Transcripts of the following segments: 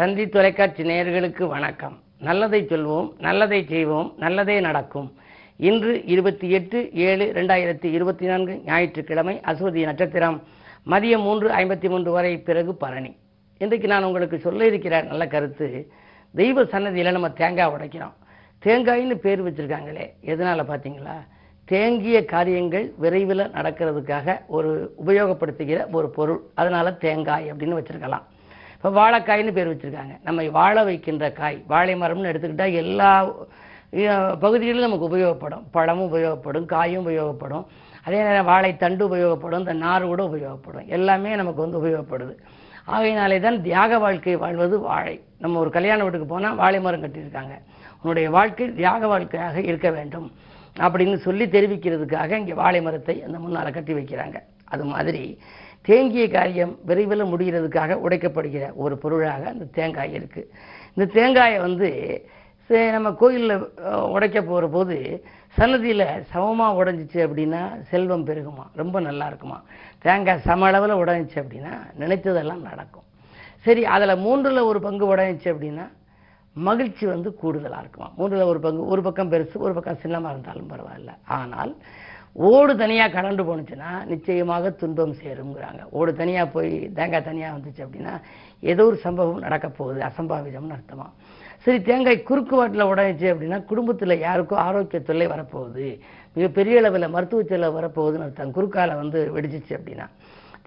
தந்தி தொலைக்காட்சி நேயர்களுக்கு வணக்கம். நல்லதை சொல்வோம், நல்லதை செய்வோம், நல்லதே நடக்கும். இன்று 28/7/2024 ஞாயிற்றுக்கிழமை, அஸ்வதி நட்சத்திரம், மதியம் 3:53 வரை, பிறகு பரணி. இன்றைக்கு நான் உங்களுக்கு சொல்ல இருக்கிற நல்ல கருத்து, தெய்வ சன்னதியில் நம்ம தேங்காய் உடைக்கிறோம். தேங்காயின்னு பேர் வச்சிருக்காங்களே, எதனால பார்த்தீங்களா? தேங்கிய காரியங்கள் விரைவில் நடக்கிறதுக்காக ஒரு உபயோகப்படுத்துகிற ஒரு பொருள், அதனால தேங்காய் அப்படின்னு வச்சிருக்கலாம். இப்போ வாழைக்காய்னு பேர் வச்சுருக்காங்க. நம்ம வாழ வைக்கின்ற காய், வாழை மரம்னு எடுத்துக்கிட்டால் எல்லா பகுதிகளிலும் நமக்கு உபயோகப்படும். பழமும் உபயோகப்படும், காயும் உபயோகப்படும், அதே நேரம் வாழை தண்டு உபயோகப்படும், இந்த நார் கூட உபயோகப்படும். எல்லாமே நமக்கு உபயோகப்படுது. ஆகையினாலே தான் தியாக வாழ்க்கை வாழ்வது வாழை. நம்ம ஒரு கல்யாண வீட்டுக்கு போனால் வாழை மரம் கட்டியிருக்காங்க. உன்னுடைய வாழ்க்கை தியாக வாழ்க்கையாக இருக்க வேண்டும் அப்படின்னு சொல்லி தெரிவிக்கிறதுக்காக இங்கே வாழை மரத்தை அந்த முன்னால் கட்டி வைக்கிறாங்க. அது மாதிரி தேங்கிய காரியம் விரைவில் முடிகிறதுக்காக உடைக்கப்படுகிற ஒரு பொருளாக அந்த தேங்காய் இருக்குது. இந்த தேங்காயை நம்ம கோயிலில் உடைக்க போகிற போது சன்னதியில் சமமாக உடைஞ்சிச்சு அப்படின்னா செல்வம் பெருகுமா, ரொம்ப நல்லா இருக்குமா. தேங்காய் சம அளவில் உடைஞ்சிச்சு அப்படின்னா நினைத்ததெல்லாம் நடக்கும். சரி, அதில் 1/3 பங்கு உடைஞ்சிச்சு அப்படின்னா மகிழ்ச்சி கூடுதலாக இருக்குமா. 1/3 பங்கு, ஒரு பக்கம் பெருசு ஒரு பக்கம் சின்னமாக இருந்தாலும் பரவாயில்ல. ஆனால் ஓடு தனியாக கலண்டு போணுச்சுன்னா நிச்சயமாக துன்பம் சேருங்கிறாங்க. ஓடு தனியாக போய் தேங்காய் தனியாக வந்துச்சு அப்படின்னா ஏதோ ஒரு சம்பவம் நடக்க போகுது, அசம்பாவிதம்னு அர்த்தமா. சரி, தேங்காய் குறுக்கு வாட்டில் உடைஞ்சிச்சு அப்படின்னா குடும்பத்தில் யாருக்கும் ஆரோக்கிய தொல்லை வரப்போகுது, மிகப்பெரிய அளவில் மருத்துவ செலவு வரப்போகுதுன்னு அர்த்தம். குறுக்கால வெடிச்சிச்சு அப்படின்னா.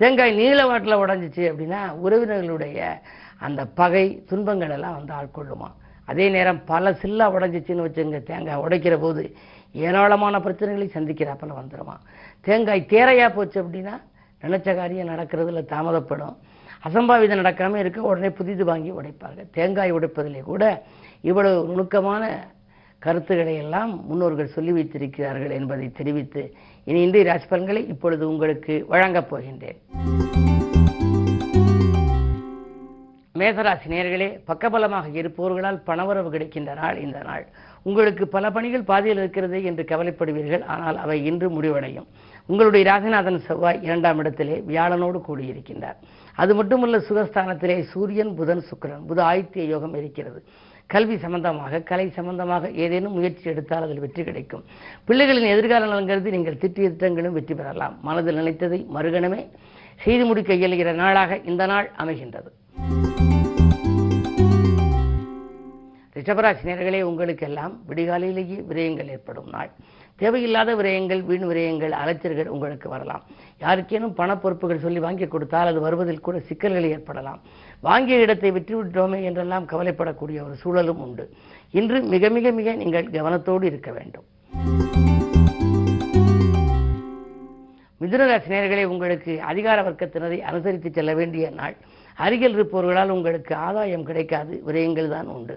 தேங்காய் நீள வாட்டில் உடைஞ்சிச்சு அப்படின்னா உறவினர்களுடைய அந்த பகை துன்பங்கள் எல்லாம் ஆட்கொள்ளுமா. அதே நேரம் பல சில்லா உடைஞ்சிச்சின்னு வச்சுங்க, தேங்காய் உடைக்கிற போது ஏராளமான பிரச்சனைகளை சந்திக்கிறாப்பில் வந்துடுமா. தேங்காய் தேரையாக போச்சு அப்படின்னா நினைச்ச காரியம் நடக்கிறதுல தாமதப்படும். அசம்பாவிதம் நடக்காமல் இருக்க உடனே புதிது வாங்கி உடைப்பார்கள். தேங்காய் உடைப்பதிலே கூட இவ்வளவு நுணுக்கமான கருத்துக்களை எல்லாம் முன்னோர்கள் சொல்லி வைத்திருக்கிறார்கள் என்பதை தெரிவித்து இனி இன்றைய ராசி பலன்களை இப்பொழுது உங்களுக்கு வழங்கப் போகின்றேன். மேசராசி நேயர்களே, பக்கபலமாக இருப்பவர்களால் பணவரவு கிடைக்கின்ற நாள் இந்த நாள். உங்களுக்கு பல பணிகள் பாதியில் இருக்கிறது என்று கவலைப்படுவீர்கள், ஆனால் அவை இன்று முடிவடையும். உங்களுடைய ராசிநாதன் செவ்வாய் 2ஆம் இடத்திலே வியாழனோடு கூடியிருக்கின்றார். அது மட்டுமல்ல, சுகஸ்தானத்திலே சூரியன், புதன், சுக்கிரன், புத ஆதித்ய யோகம் இருக்கிறது. கல்வி சம்பந்தமாக, கலை சம்பந்தமாக ஏதேனும் முயற்சி எடுத்தால் அதில் வெற்றி கிடைக்கும். பிள்ளைகளின் எதிர்கால நலங்கிறது நீங்கள் திட்டிய திட்டங்களும் வெற்றி பெறலாம். மனதில் நினைத்ததை மறுகணமே செய்து முடிக்க இயலுகிற நாளாக இந்த நாள் அமைகின்றது. ரிஷபராசி நேயர்களே, உங்களுக்கெல்லாம் விடிகாலையிலேயே விரயங்கள் ஏற்படும் நாள். தேவையில்லாத விரயங்கள், வீண் விரயங்கள், அலைச்சல்கள் உங்களுக்கு வரலாம். யாருக்கேனும் பண பொறுப்புகள் சொல்லி வாங்கி கொடுத்தால் அது வருவதில் கூட சிக்கல்கள் ஏற்படலாம். வாங்கிய இடத்தை விட்டுவிட்டோமே என்றெல்லாம் கவலைப்படக்கூடிய ஒரு சூழலும் உண்டு. இன்று மிக மிக மிக நீங்கள் கவனத்தோடு இருக்க வேண்டும். மிதுனராசி நேயர்களே, உங்களுக்கு அதிகார வர்க்கத்தினரை அனுசரித்து செல்ல வேண்டிய நாள். அருகில் இருப்பவர்களால் உங்களுக்கு ஆதாயம் கிடைக்காது, விரயங்கள் தான் உண்டு.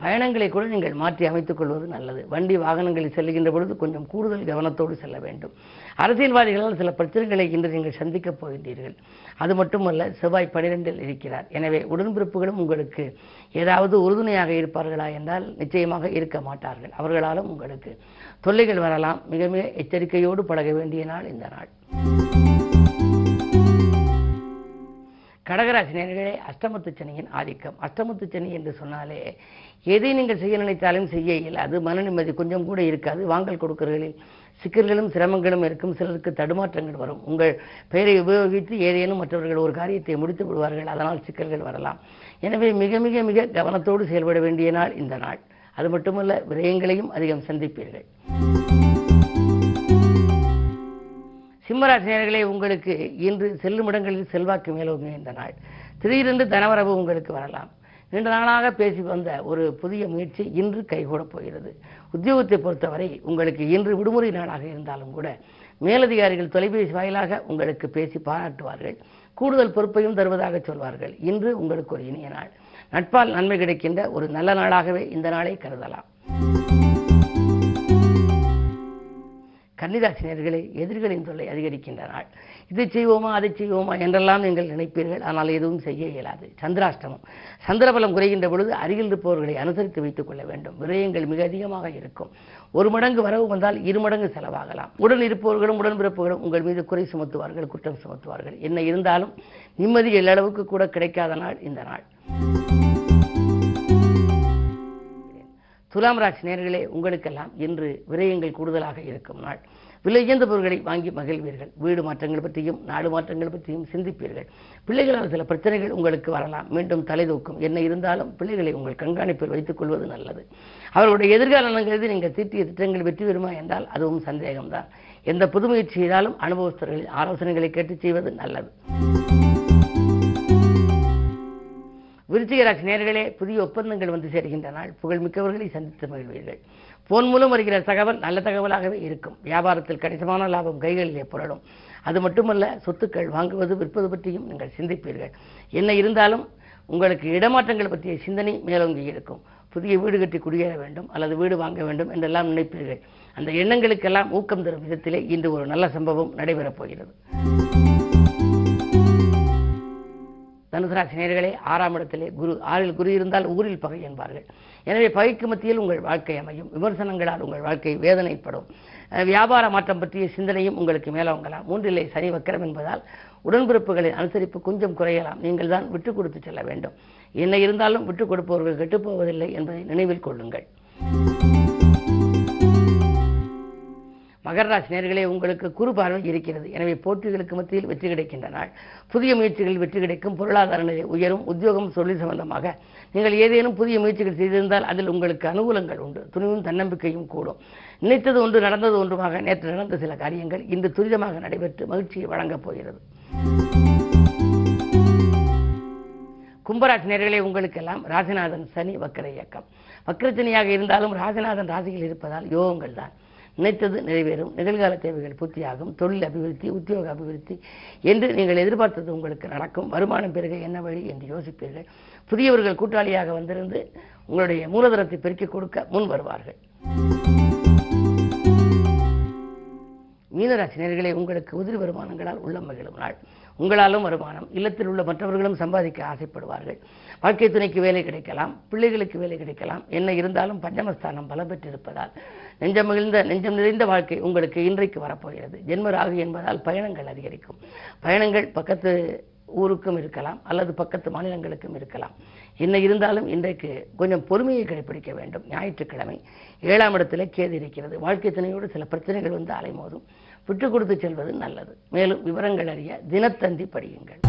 பயணங்களை கூட நீங்கள் மாற்றி அமைத்துக் கொள்வது நல்லது. வண்டி வாகனங்களில் செல்கின்ற பொழுது கொஞ்சம் கூடுதல் கவனத்தோடு செல்ல வேண்டும். அரசியல்வாதிகளால் சில பிரச்சனைகளை இன்று நீங்கள் சந்திக்கப் போகின்றீர்கள். அது மட்டுமல்ல, செவ்வாய் 12இல் இருக்கிறார். எனவே உடன்பிறப்புகளும் உங்களுக்கு ஏதாவது உறுதுணையாக இருப்பார்களா என்றால் நிச்சயமாக இருக்க மாட்டார்கள். அவர்களாலும் உங்களுக்கு தொல்லைகள் வரலாம். மிக மிக எச்சரிக்கையோடு பழக வேண்டிய நாள் இந்த நாள். கடகராசி நேயர்களே, அஷ்டமத்து சனியின் ஆதிக்கம். அஷ்டமத்து சனி என்று சொன்னாலே எதை நீங்கள் செய்ய நினைத்தாலும் செய்ய இயலாது. மன நிம்மதி கொஞ்சம் கூட இருக்காது. வாங்கல் கொடுக்கல்களில் சிக்கல்களும் சிரமங்களும் இருக்கும். சிலருக்கு தடுமாற்றங்கள் வரும். உங்கள் பெயரை உபயோகித்து ஏதேனும் மற்றவர்கள் ஒரு காரியத்தை முடித்து விடுவார்கள். அதனால் சிக்கல்கள் வரலாம். எனவே மிக மிக மிக கவனத்தோடு செயல்பட வேண்டிய நாள் இந்த நாள். அது மட்டுமல்ல, விரயங்களையும் அதிகம் சந்திப்பீர்கள். சிம்மராசி நேயர்களே, உங்களுக்கு இன்று செல்லும் இடங்களில் செல்வாக்கு மேலோங்க இந்த நாள். திடீரென்று தனவரவு உங்களுக்கு வரலாம். நீண்ட நாளாக பேசி வந்த ஒரு புதிய முயற்சி இன்று கைகூடப் போகிறது. உத்தியோகத்தை பொறுத்தவரை உங்களுக்கு இன்று விடுமுறை நாளாக இருந்தாலும் கூட மேலதிகாரிகள் தொலைபேசி வாயிலாக உங்களுக்கு பேசி பாராட்டுவார்கள். கூடுதல் பொறுப்பையும் தருவதாக சொல்வார்கள். இன்று உங்களுக்கு ஒரு இனிய நாள். நட்பால் நன்மை கிடைக்கின்ற ஒரு நல்ல நாளாகவே இந்த நாளை கருதலாம். கன்னிராசி நேயர்களே, எதிரிகளின் தொல்லை அதிகரிக்கின்ற நாள். இதை செய்வோமா அதை செய்வோமா என்றெல்லாம் நீங்கள் நினைப்பீர்கள், ஆனால் எதுவும் செய்ய இயலாது. சந்திராஷ்டமம். சந்திரபலம் குறைகின்ற பொழுது அருகில் இருப்பவர்களை அனுசரித்து வைத்துக் கொள்ள வேண்டும். விரயங்கள் மிக அதிகமாக இருக்கும். 1 மடங்கு வரவு வந்தால் 2 மடங்கு செலவாகலாம். உடன் இருப்பவர்களும் உடன்பிறப்புகளும் உங்கள் மீது குறை சுமத்துவார்கள், குற்றம் சுமத்துவார்கள். என்ன இருந்தாலும் நிம்மதி எல்லளவுக்கு கூட கிடைக்காத நாள் இந்த நாள். துலாம் ராசி நேயர்களே, உங்களுக்கெல்லாம் இன்று விரயங்கள் கூடுதலாக இருக்கும் நாள். விலை உயர்ந்த பொருட்களை வாங்கி மகிழ்வீர்கள். வீடு மாற்றங்கள் பற்றியும் நாடு மாற்றங்கள் பற்றியும் சிந்திப்பீர்கள். பிள்ளைகளால் சில பிரச்சனைகள் உங்களுக்கு வரலாம். மீண்டும் தலைதூக்கும். என்ன இருந்தாலும் பிள்ளைகளை உங்கள் கண்காணிப்பில் வைத்துக் கொள்வது நல்லது. அவர்களுடைய எதிர்காலம் கருதி நீங்கள் தீட்டிய திட்டங்கள் வெற்றி பெறுமா என்றால் அதுவும் சந்தேகம்தான். எந்த புது முயற்சி செய்தாலும் அனுபவஸ்தர்களின் ஆலோசனைகளை கேட்டு செய்வது நல்லது. விருச்சிக ராசி நேயர்களே, புதிய ஒப்பந்தங்கள் வந்து சேர்கின்ற நாள். புகழ்மிக்கவர்களை சந்தித்து மகிழ்வீர்கள். போன் மூலம் வருகிற தகவல் நல்ல தகவலாகவே இருக்கும். வியாபாரத்தில் கணிசமான லாபம் கைகளிலே புரளும். அது மட்டுமல்ல, சொத்துக்கள் வாங்குவது விற்பது பற்றியும் நீங்கள் சிந்திப்பீர்கள். என்ன இருந்தாலும் உங்களுக்கு இடமாற்றங்கள் பற்றிய சிந்தனை மேலோங்கி இருக்கும். புதிய வீடு கட்டி குடியேற வேண்டும் அல்லது வீடு வாங்க வேண்டும் என்றெல்லாம் நினைப்பீர்கள். அந்த எண்ணங்களுக்கெல்லாம் ஊக்கம் தரும் விதத்திலே இன்று ஒரு நல்ல சம்பவம் நடைபெறப் போகிறது. தனுசு ராசி நேயர்களே, 6ஆம் இடத்திலே குரு. 6இல் குரு இருந்தால் ஊரில் பகை என்பார்கள். எனவே பகைக்கு மத்தியில் உங்கள் வாழ்க்கை அமையும். விமர்சனங்களால் உங்கள் வாழ்க்கை வேதனைப்படும். வியாபார மாற்றம் பற்றிய சிந்தனையும் உங்களுக்கு மேலோங்கலாம். 3இலே சனி வக்கரம் என்பதால் உடன்பிறப்புகளின் அனுசரிப்பு கொஞ்சம் குறையலாம். நீங்கள் தான் விட்டுக் கொடுத்து செல்ல வேண்டும். என்ன இருந்தாலும் விட்டுக் கொடுப்பவர்கள் கெட்டுப்போவதில்லை என்பதை நினைவில் கொள்ளுங்கள். மகர ராசி நேயர்களே, உங்களுக்கு குரு பார்வை இருக்கிறது. எனவே போட்டிகளுக்கு மத்தியில் வெற்றி கிடைக்கின்ற நாள். புதிய முயற்சிகளில் வெற்றி கிடைக்கும். பொருளாதார நிலை உயரும். உத்தியோகம் தொழில் சம்பந்தமாக நீங்கள் ஏதேனும் புதிய முயற்சிகள் செய்திருந்தால் அதில் உங்களுக்கு அனுகூலங்கள் உண்டு. துணிவும் தன்னம்பிக்கையும் கூடும். நினைத்தது ஒன்று நடந்தது ஒன்றுமாக நேற்று நடந்த சில காரியங்கள் இன்று துரிதமாக நடைபெற்று மகிழ்ச்சியை வழங்கப் போகிறது. கும்பராசி நேயர்களே, உங்களுக்கெல்லாம் ராசிநாதன் சனி வக்கர இயக்கம். வக்கரச்சனியாக இருந்தாலும் ராசிநாதன் ராசியில் இருப்பதால் யோகங்கள் தான். நினைத்தது நிறைவேறும். நிகழ்கால தேவைகள் பூர்த்தியாகும். தொழில் அபிவிருத்தி, உத்தியோக அபிவிருத்தி என்று நீங்கள் எதிர்பார்த்தது உங்களுக்கு நடக்கும். வருமானம் பெருக என்ன வழி என்று யோசிப்பீர்கள். புதியவர்கள் கூட்டாளியாக வந்திருந்து உங்களுடைய மூலதனத்தை பெருக்கிக் கொடுக்க முன் வருவார்கள். மீனராசி நேயர்களே, உங்களுக்கு உதிரி வருமானங்களால் உள்ளம் மகிழும் நாள். உங்களாலும் வருமானம். இல்லத்தில் உள்ள மற்றவர்களும் சம்பாதிக்க ஆசைப்படுவார்கள். வாழ்க்கை துணைக்கு வேலை கிடைக்கலாம். பிள்ளைகளுக்கு வேலை கிடைக்கலாம். என்ன இருந்தாலும் பஞ்சமஸ்தானம் பலம் பெற்றிருப்பதால் நெஞ்சம் நிறைந்த வாழ்க்கை உங்களுக்கு இன்றைக்கு வரப்போகிறது. ஜென்மராகு என்பதால் பயணங்கள் அதிகரிக்கும். பயணங்கள் பக்கத்து ஊருக்கும் இருக்கலாம் அல்லது பக்கத்து மாநிலங்களுக்கும் இருக்கலாம். என்ன இருந்தாலும் இன்றைக்கு கொஞ்சம் பொறுமையை கடைபிடிக்க வேண்டும். ஞாயிற்றுக்கிழமை 7ஆம் இடத்திலே கேது இருக்கிறது. வாழ்க்கை துணையோடு சில பிரச்சனைகள் வந்து அலைமோதும். விட்டுக் கொடுத்து செல்வது நல்லது. மேலும் விவரங்கள் அறிய தினத்தந்தி படியுங்கள்.